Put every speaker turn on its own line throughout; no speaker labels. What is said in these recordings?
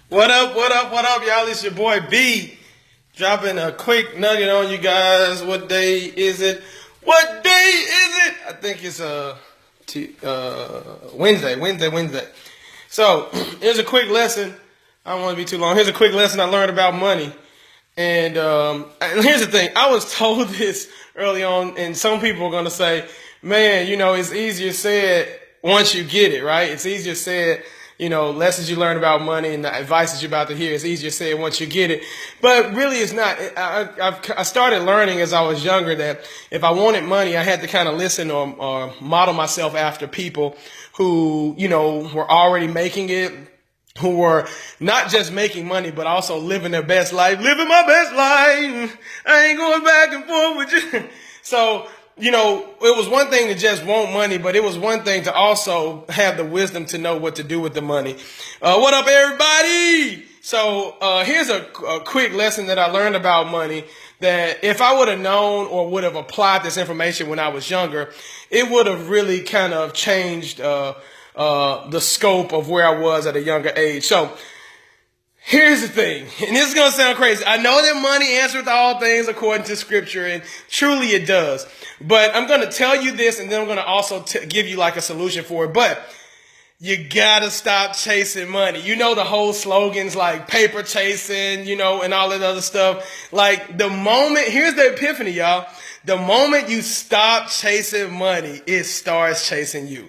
What up, what up, what up, y'all? It's your boy B. Dropping a quick nugget on you guys. What day is it? What day is it? I think it's Wednesday. So, here's a quick lesson. I don't want to be too long. Here's a quick lesson I learned about money. And here's the thing. I was told this early on, and some people are going to say, man, it's easier said once you get it, right? It's easier said, lessons you learn about money and the advice that you're about to hear is easier said once you get it. But really it's not. I started learning as I was younger that if I wanted money, I had to kind of listen or model myself after people who, were already making it, who were not just making money, but also living their best life. Living my best life. I ain't going back and forth with you. So, it was one thing to just want money, but it was one thing to also have the wisdom to know what to do with the money. What up, everybody? So here's a quick lesson that I learned about money that if I would have known or would have applied this information when I was younger, it would have really kind of changed the scope of where I was at a younger age. So here's the thing, and this is going to sound crazy. I know that money answereth all things according to scripture, and truly it does. But I'm going to tell you this, and then I'm going to also give you like a solution for it. But you got to stop chasing money. The whole slogans like paper chasing, and all that other stuff. Like here's the epiphany, y'all. The moment you stop chasing money, it starts chasing you.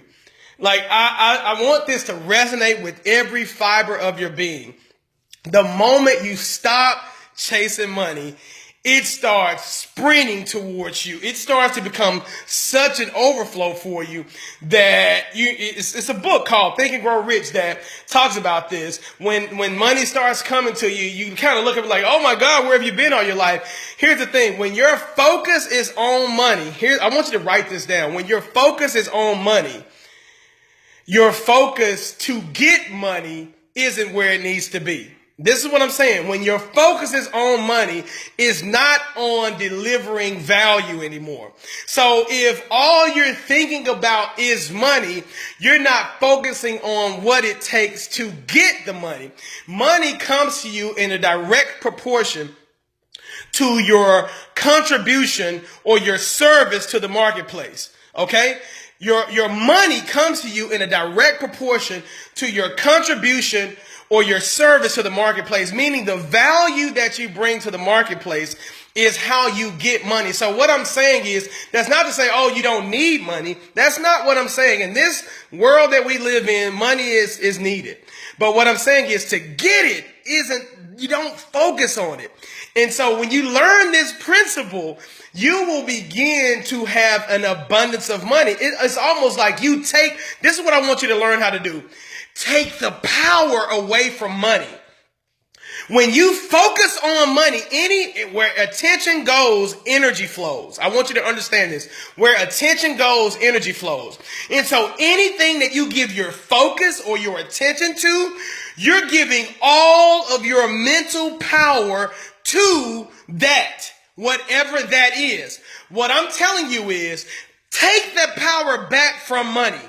Like I want this to resonate with every fiber of your being. The moment you stop chasing money, it starts sprinting towards you. It starts to become such an overflow for you that it's a book called Think and Grow Rich that talks about this. When money starts coming to you, you kind of look at it like, oh my God, where have you been all your life? Here's the thing. When your focus is on money, I want you to write this down. When your focus is on money, your focus to get money isn't where it needs to be. This is what I'm saying. When your focus is on money, it's not on delivering value anymore. So if all you're thinking about is money, you're not focusing on what it takes to get the money. Money comes to you in a direct proportion to your contribution or your service to the marketplace. Okay? Your money comes to you in a direct proportion to your contribution or your service to the marketplace, meaning the value that you bring to the marketplace is how you get money. So what I'm saying is, that's not to say, oh, you don't need money. That's not what I'm saying. In this world that we live in, money is needed. But what I'm saying is to get it you don't focus on it. And so when you learn this principle, you will begin to have an abundance of money. It's almost like this is what I want you to learn how to do. Take the power away from money. When you focus on money, where attention goes, energy flows. I want you to understand this. Where attention goes, energy flows. And so anything that you give your focus or your attention to, you're giving all of your mental power to that, whatever that is. What I'm telling you is, take the power back from money.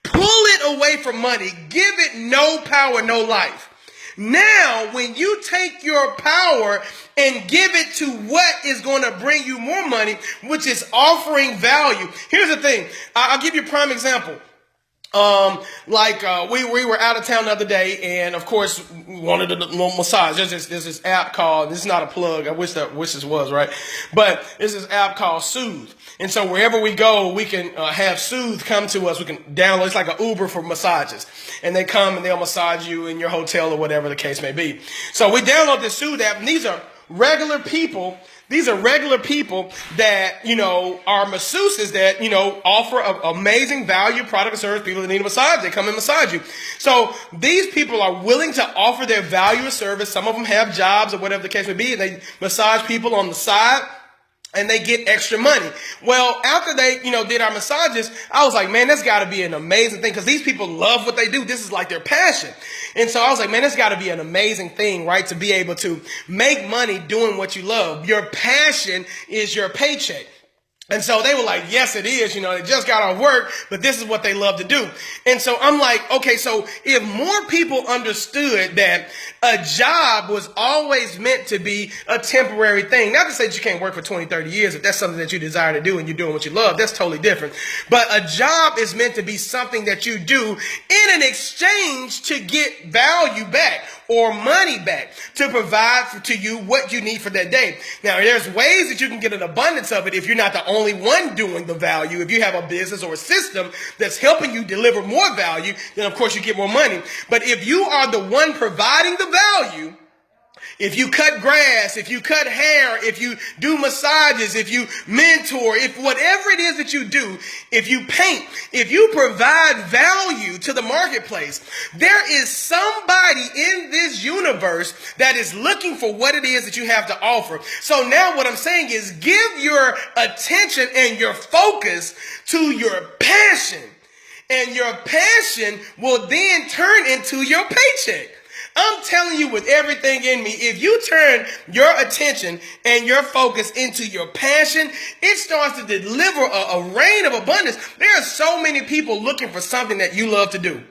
Pull it away from money. Give it no power, no life. Now, when you take your power and give it to what is going to bring you more money, which is offering value. Here's the thing. I'll give you a prime example. We were out of town the other day, and of course we wanted a massage. There's this app called, this is not a plug, I wish this was, right? But there's this app called Soothe. And so wherever we go, we can have Soothe come to us. We can download, it's like an Uber for massages. And they come and they'll massage you in your hotel or whatever the case may be. So we download this Soothe app, and these are regular people. These are regular people that, are masseuses that, offer amazing value, product, or service. People that need a massage, they come and massage you. So these people are willing to offer their value or service. Some of them have jobs or whatever the case may be, and they massage people on the side, and they get extra money. Well, after they, did our massages, I was like, man, that's got to be an amazing thing, because these people love what they do. This is like their passion. And so I was like, man, that's got to be an amazing thing, right? To be able to make money doing what you love. Your passion is your paycheck. And so they were like, yes, it is. They just got off work, but this is what they love to do. And so I'm like, okay, so if more people understood that a job was always meant to be a temporary thing, not to say that you can't work for 20, 30 years, if that's something that you desire to do and you're doing what you love, that's totally different. But a job is meant to be something that you do in an exchange to get value back or money back to provide to you what you need for that day. Now, there's ways that you can get an abundance of it if you're not the only one doing the value. If you have a business or a system that's helping you deliver more value, then of course you get more money. But if you are the one providing the value, if you cut grass, if you cut hair, if you do massages, if you mentor, if whatever it is that you do, if you paint, if you provide value to the marketplace, there is somebody in this universe that is looking for what it is that you have to offer. So now what I'm saying is give your attention and your focus to your passion, and your passion will then turn into your paycheck. I'm telling you with everything in me, if you turn your attention and your focus into your passion, it starts to deliver a rain of abundance. There are so many people looking for something that you love to do.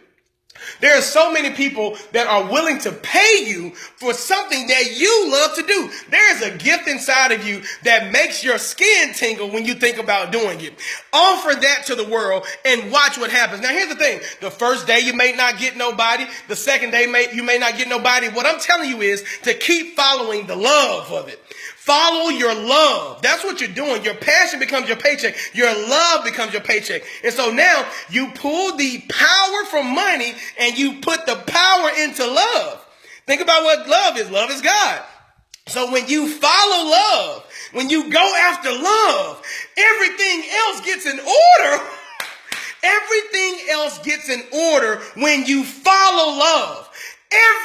There are so many people that are willing to pay you for something that you love to do. There is a gift inside of you that makes your skin tingle when you think about doing it. Offer that to the world and watch what happens. Now, here's the thing. The first day you may not get nobody. The second day you may not get nobody. What I'm telling you is to keep following the love of it. Follow your love. That's what you're doing. Your passion becomes your paycheck. Your love becomes your paycheck. And so now you pull the power from money and you put the power into love. Think about what love is. Love is God. So when you follow love, when you go after love, everything else gets in order. Everything else gets in order when you follow love.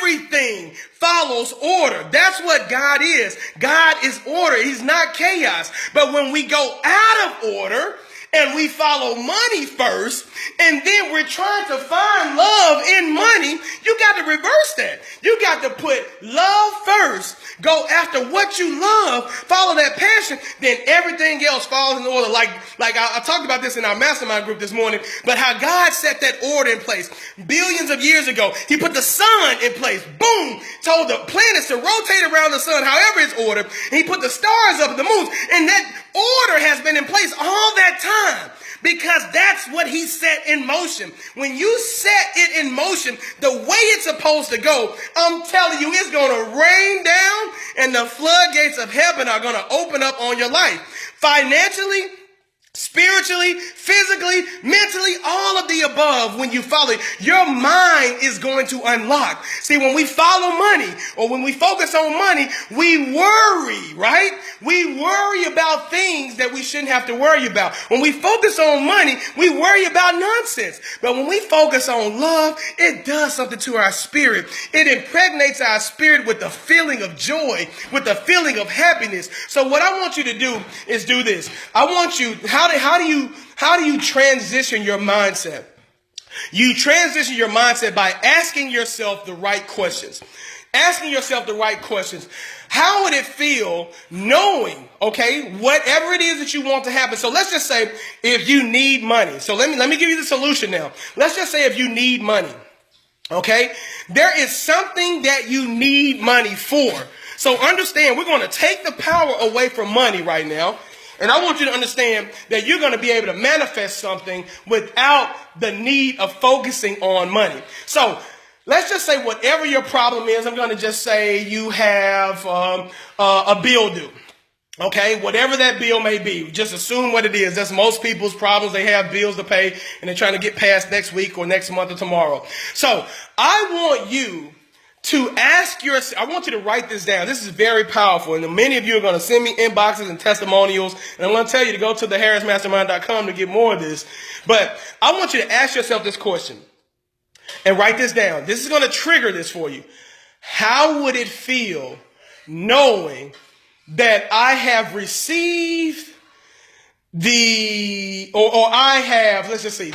Everything follows order. That's what God is. God is order. He's not chaos. But when we go out of order and we follow money first, and then we're trying to find love in money, you got to reverse that. You got to put love first, go after what you love, follow that passion, then everything else falls in order. Like I talked about this in our mastermind group this morning, but how God set that order in place. Billions of years ago, he put the sun in place. Boom! Told the planets to rotate around the sun, however it's ordered. And he put the stars up, the moons, and that order has been in place all that time. Because that's what he set in motion. When you set it in motion, the way it's supposed to go, I'm telling you, it's going to rain down and the floodgates of heaven are going to open up on your life. Financially, spiritually, physically, mentally, all of the above. When you follow it, your mind is going to unlock. See, when we follow money or when we focus on money, we worry, right? We worry about things that we shouldn't have to worry about. When we focus on money, we worry about nonsense. But when we focus on love, it does something to our spirit. It impregnates our spirit with the feeling of joy, with the feeling of happiness. So what I want you to do is do this. I want you, how do you transition your mindset? You transition your mindset by asking yourself the right questions. Asking yourself the right questions. How would it feel knowing, okay, whatever it is that you want to happen? So let's just say if you need money. So let me give you the solution now. Let's just say if you need money, okay, there is something that you need money for. So understand, we're going to take the power away from money right now. And I want you to understand that you're going to be able to manifest something without the need of focusing on money. So let's just say whatever your problem is, I'm going to just say you have a bill due. Okay, whatever that bill may be, just assume what it is. That's most people's problems. They have bills to pay and they're trying to get past next week or next month or tomorrow. So I want you to ask yourself, I want you to write this down. This is very powerful. And many of you are going to send me inboxes and testimonials. And I'm going to tell you to go to theharrismastermind.com to get more of this. But I want you to ask yourself this question and write this down. This is going to trigger this for you. How would it feel knowing that I have received let's just say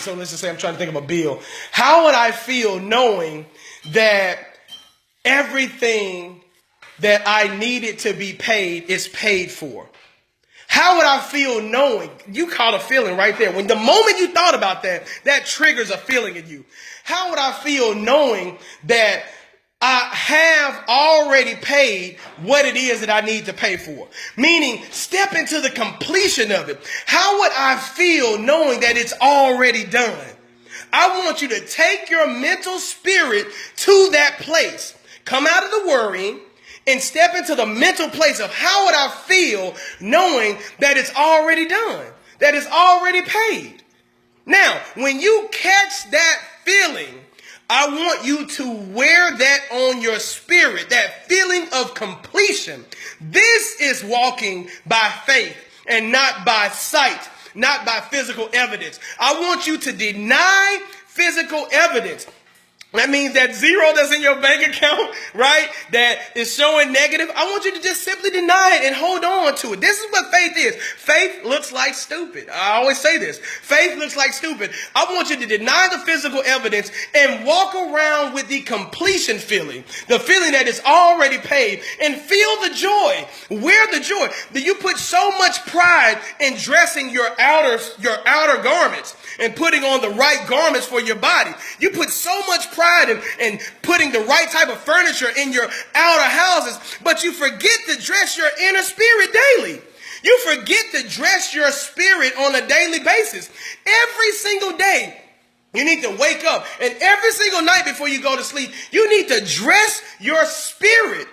I'm trying to think of a bill. How would I feel knowing that everything that I needed to be paid is paid for? How would I feel knowing? You caught a feeling right there. When the moment you thought about that, that triggers a feeling in you. How would I feel knowing that I have already paid what it is that I need to pay for? Meaning, step into the completion of it. How would I feel knowing that it's already done? I want you to take your mental spirit to that place. Come out of the worrying and step into the mental place of how would I feel knowing that it's already done, that it's already paid. Now, when you catch that feeling, I want you to wear that on your spirit, that feeling of completion. This is walking by faith and not by sight, not by physical evidence. I want you to deny physical evidence. That means that zero that's in your bank account, right, that is showing negative. I want you to just simply deny it and hold on to it. This is what faith is. Faith looks like stupid. I always say this. Faith looks like stupid. I want you to deny the physical evidence and walk around with the completion feeling, the feeling that is already paid, and feel the joy. Wear the joy. You put so much pride in dressing your outer garments and putting on the right garments for your body. You put so much pride in putting the right type of furniture in your outer houses, but you forget to dress your inner spirit daily. You forget to dress your spirit on a daily basis. Every single day, you need to wake up, and every single night before you go to sleep, you need to dress your spirit.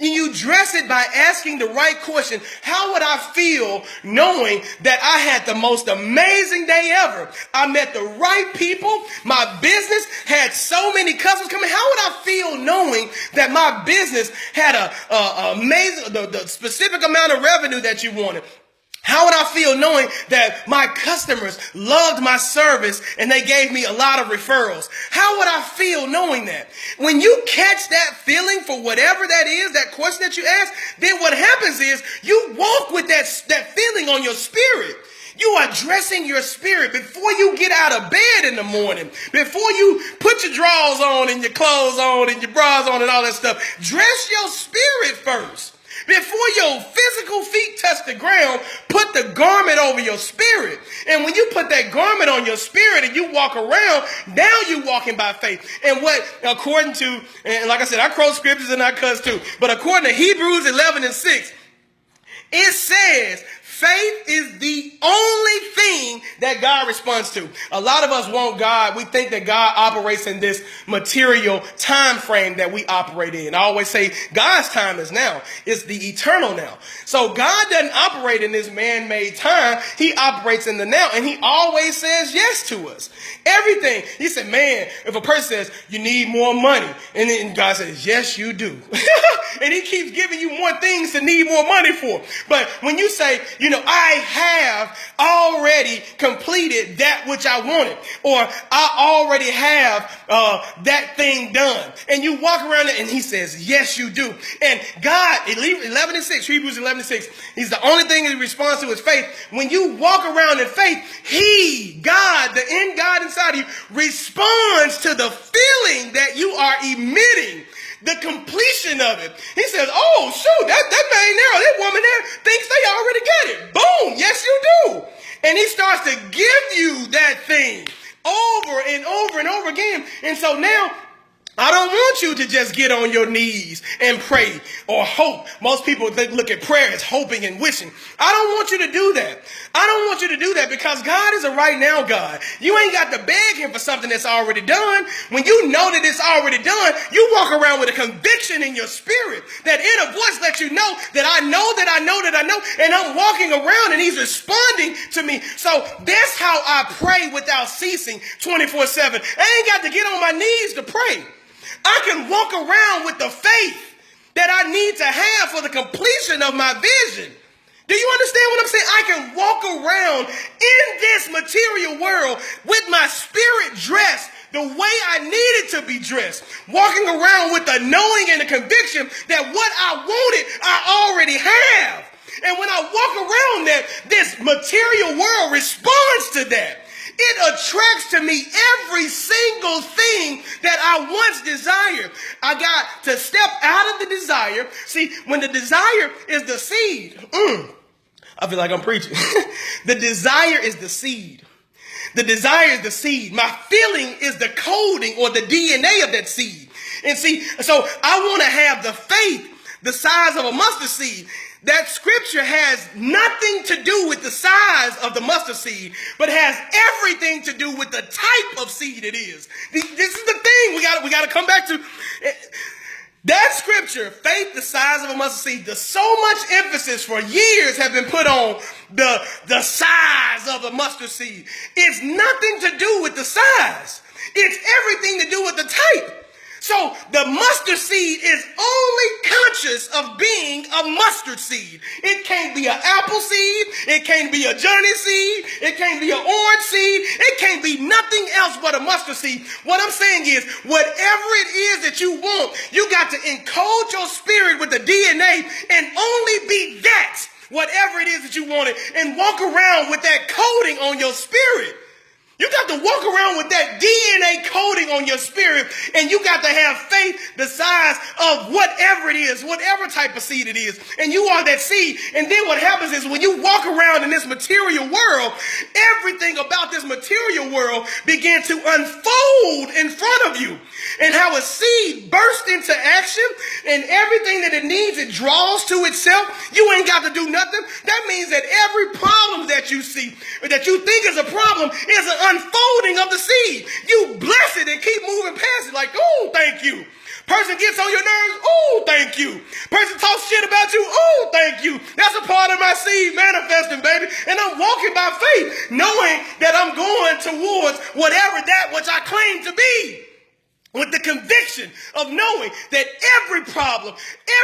And you dress it by asking the right question. How would I feel knowing that I had the most amazing day ever? I met the right people. My business had so many customers coming. How would I feel knowing that my business had the specific amount of revenue that you wanted? How would I feel knowing that my customers loved my service and they gave me a lot of referrals? How would I feel knowing that? When you catch that feeling for whatever that is, that question that you ask, then what happens is you walk with that feeling on your spirit. You are dressing your spirit before you get out of bed in the morning, before you put your drawers on and your clothes on and your bras on and all that stuff. Dress your spirit first. Before your physical feet touch the ground, put the garment over your spirit. And when you put that garment on your spirit and you walk around, now you're walking by faith. And what, according to, and like I said, I quote scriptures and I cuss too, but according to Hebrews 11:6, it says, faith is the only thing that God responds to. A lot of us want God. We think that God operates in this material time frame that we operate in. I always say God's time is now. It's the eternal now. So God doesn't operate in this man-made time. He operates in the now, and he always says yes to us. Everything. He said, man, if a person says, you need more money, and then God says, yes, you do. And he keeps giving you more things to need more money for. But when you say, I have already completed that which I wanted, or I already have that thing done. And you walk around and he says, yes, you do. And God, 11:6, Hebrews 11:6, he's the only thing he responds to is faith. When you walk around in faith, God, the end God inside of you, responds to the feeling that you are emitting. The completion of it. He says, oh, shoot, that man there, that woman there thinks they already got it. Boom, yes, you do. And he starts to give you that thing over and over and over again. And so now, I don't want you to just get on your knees and pray or hope. Most people look at prayer as hoping and wishing. I don't want you to do that. I don't want you to do that because God is a right now God. You ain't got to beg him for something that's already done. When you know that it's already done, you walk around with a conviction in your spirit. That inner voice lets you know that I know that I know that I know. And I'm walking around and he's responding to me. So that's how I pray without ceasing 24/7. I ain't got to get on my knees to pray. I can walk around with the faith that I need to have for the completion of my vision. Do you understand what I'm saying? I can walk around in this material world with my spirit dressed the way I need it to be dressed. Walking around with the knowing and the conviction that what I wanted, I already have. And when I walk around that, this material world responds to that. It attracts to me every single thing that I once desired. I got to step out of the desire. See, when the desire is the seed, I feel like I'm preaching. The desire is the seed. The desire is the seed. My feeling is the coding or the DNA of that seed. And see, so I want to have the faith the size of a mustard seed. That scripture has nothing to do with the size of the mustard seed, but has everything to do with the type of seed it is. This is the thing we got to come back to. That scripture, faith the size of a mustard seed, so much emphasis for years have been put on the size of a mustard seed. It's nothing to do with the size. It's everything to do with the type. So the mustard seed is only conscious of being a mustard seed. It can't be an apple seed. It can't be a journey seed. It can't be an orange seed. It can't be nothing else but a mustard seed. What I'm saying is, whatever it is that you want, you got to encode your spirit with the DNA and only be that, whatever it is that you wanted, and walk around with that coding on your spirit. You got to walk around with that DNA coding on your spirit, and you got to have faith the size of whatever it is, whatever type of seed it is, and you are that seed. And then what happens is when you walk around in this material world, everything about this material world begins to unfold in front of you. And how a seed bursts into action, and everything that it needs, it draws to itself. You ain't got to do nothing. That means that every problem that you see, that you think is a problem, is an unfolding of the seed. You bless it and keep moving past it like, oh, thank you. Person gets on your nerves, oh, thank you. Person talks shit about you, oh, thank you. That's a part of my seed manifesting, baby. And I'm walking by faith, knowing that I'm going towards whatever that which I claim to be. With the conviction of knowing that every problem,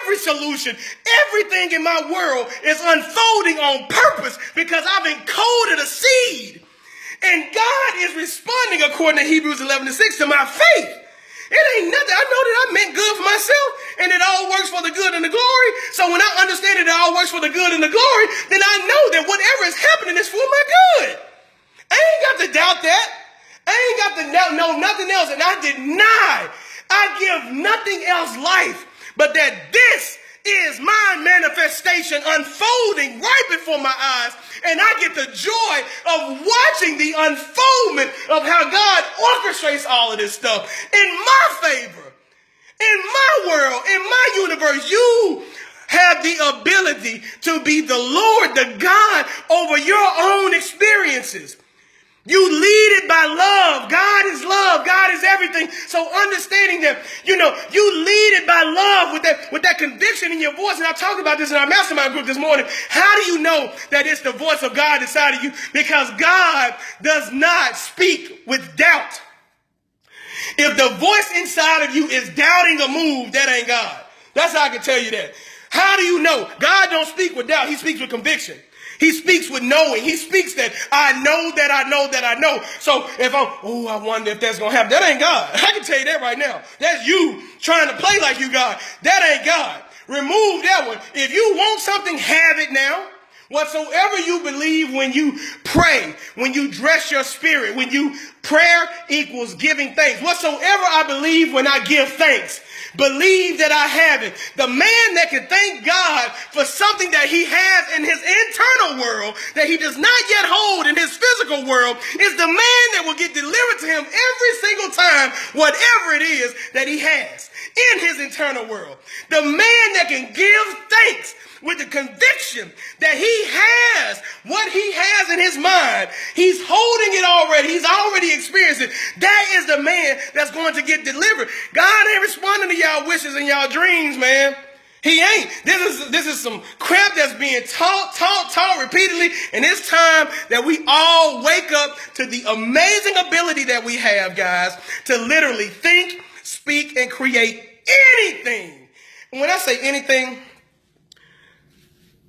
every solution, everything in my world is unfolding on purpose because I've encoded a seed. And God is responding according to Hebrews 11:6 to my faith. It ain't nothing. I know that I meant good for myself, and it all works for the good and the glory. So when I understand that it all works for the good and the glory, then I know that whatever is happening is for my good. I ain't got to doubt that. I ain't got to know nothing else, and I give nothing else life, but that this is my manifestation unfolding right before my eyes, and I get the joy of watching the unfoldment of how God orchestrates all of this stuff in my favor, in my world, in my universe. You have the ability to be the Lord, the God over your own experiences. You lead it by love. God is love. God is everything. So understanding that, you lead it by love with that conviction in your voice. And I talked about this in our mastermind group this morning. How do you know that it's the voice of God inside of you? Because God does not speak with doubt. If the voice inside of you is doubting a move, that ain't God. That's how I can tell you that. How do you know? God don't speak with doubt. He speaks with conviction. He speaks with knowing. He speaks that I know that I know that I know. So if I wonder if that's going to happen. That ain't God. I can tell you that right now. That's you trying to play like you God. That ain't God. Remove that one. If you want something, have it now. Whatsoever you believe when you pray, when you dress your spirit, prayer equals giving thanks. Whatsoever I believe when I give thanks, believe that I have it. The man that can thank God for something that he has in his internal world that he does not yet hold in his physical world is the man that will get delivered to him every single time, whatever it is that he has in his internal world. The man that can give thanks with the conviction that he has what he has in his mind. He's holding it already. He's already experienced it. That is the man that's going to get delivered. God ain't responding to y'all wishes and y'all dreams, man. He ain't. This is some crap that's being taught repeatedly. And it's time that we all wake up to the amazing ability that we have, guys, to literally think, speak, and create anything. And when I say anything,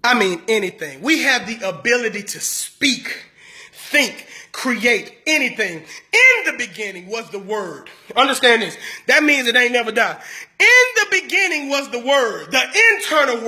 I mean anything. We have the ability to speak, think, create anything. In the beginning was the Word. Understand this. That means it ain't never died. In the beginning was the Word, the internal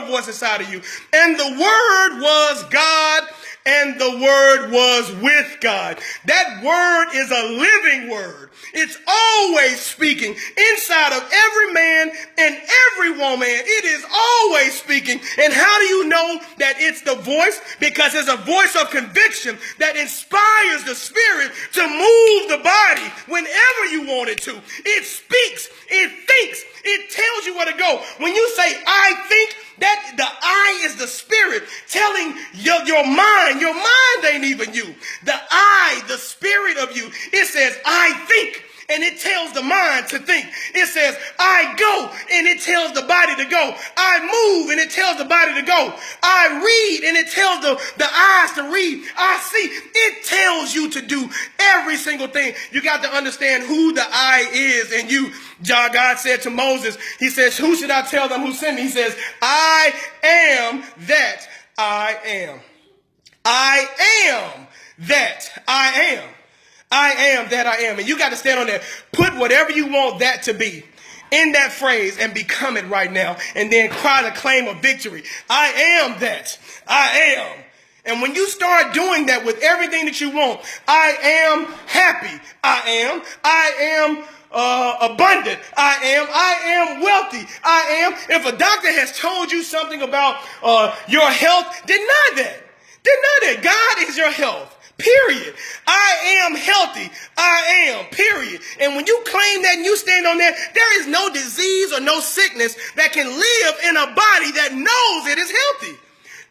voice inside of you. And the Word was God, and the Word was with God. That Word is a living Word. It's always speaking inside of every man and every on, man. It is always speaking. And how do you know that it's the voice? Because it's a voice of conviction that inspires the spirit to move the body whenever you want it to. It speaks. It thinks. It tells you where to go. When you say, I think, that the I is the spirit telling your mind. Your mind ain't even you. The I, the spirit of you, it says, I think. And it tells the mind to think. It says, I go, and it tells the body to go. I move, and it tells the body to go. I read, and it tells the eyes to read. I see. It tells you to do every single thing. You got to understand who the I is in you. God said to Moses, he says, who should I tell them who sent me? He says, I am that I am. I am that I am. I am that I am. And you got to stand on there. Put whatever you want that to be in that phrase and become it right now. And then cry the claim of victory. I am that I am. And when you start doing that with everything that you want, I am happy. I am abundant. I am wealthy. I am. If a doctor has told you something about your health, deny that. Deny that. God is your health. Period. I am healthy. I am. Period. And when you claim that and you stand on that, there is no disease or no sickness that can live in a body that knows it is healthy.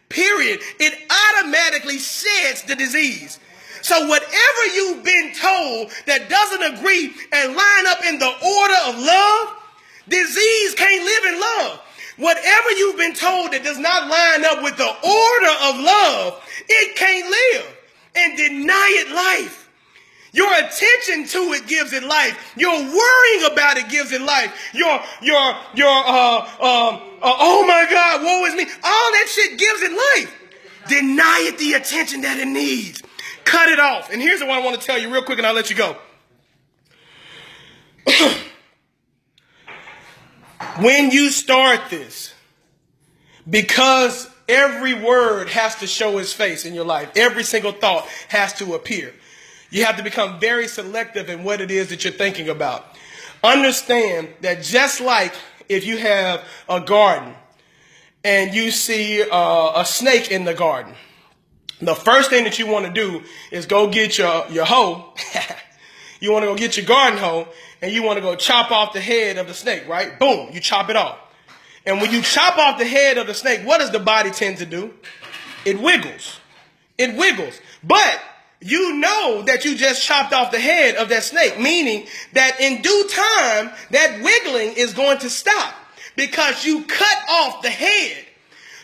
Period. It automatically sheds the disease. So whatever you've been told that doesn't agree and line up in the order of love, disease can't live in love. Whatever you've been told that does not line up with the order of love, it can't live. And deny it life. Your attention to it gives it life. Your worrying about it gives it life. Your oh my God, woe is me. All that shit gives it life. Deny it the attention that it needs. Cut it off. And here's what I want to tell you real quick and I'll let you go. When you start this, because every word has to show its face in your life. Every single thought has to appear. You have to become very selective in what it is that you're thinking about. Understand that just like if you have a garden and you see a snake in the garden, the first thing that you want to do is go get your hoe. You want to go get your garden hoe and you want to go chop off the head of the snake, right? Boom, you chop it off. And when you chop off the head of the snake, what does the body tend to do? It wiggles. It wiggles. But you know that you just chopped off the head of that snake, meaning that in due time, that wiggling is going to stop because you cut off the head.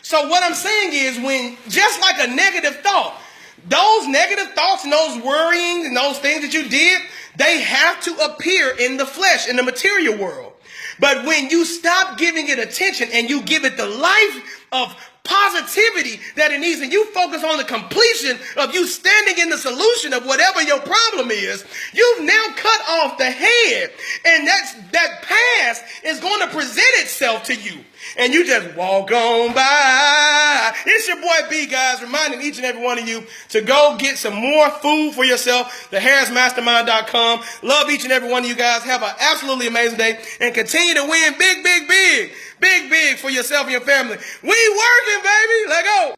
So what I'm saying is when, just like a negative thought, those negative thoughts and those worrying and those things that you did, they have to appear in the flesh, in the material world. But when you stop giving it attention and you give it the life of positivity that it needs and you focus on the completion of you standing in the solution of whatever your problem is, you've now cut off the head. And that past is going to present itself to you. And you just walk on by. It's your boy B, guys, reminding each and every one of you to go get some more food for yourself. TheHarrisMastermind.com. Love each and every one of you guys. Have an absolutely amazing day and continue to win big, big, big, big, big for yourself and your family. We working, baby. Let go.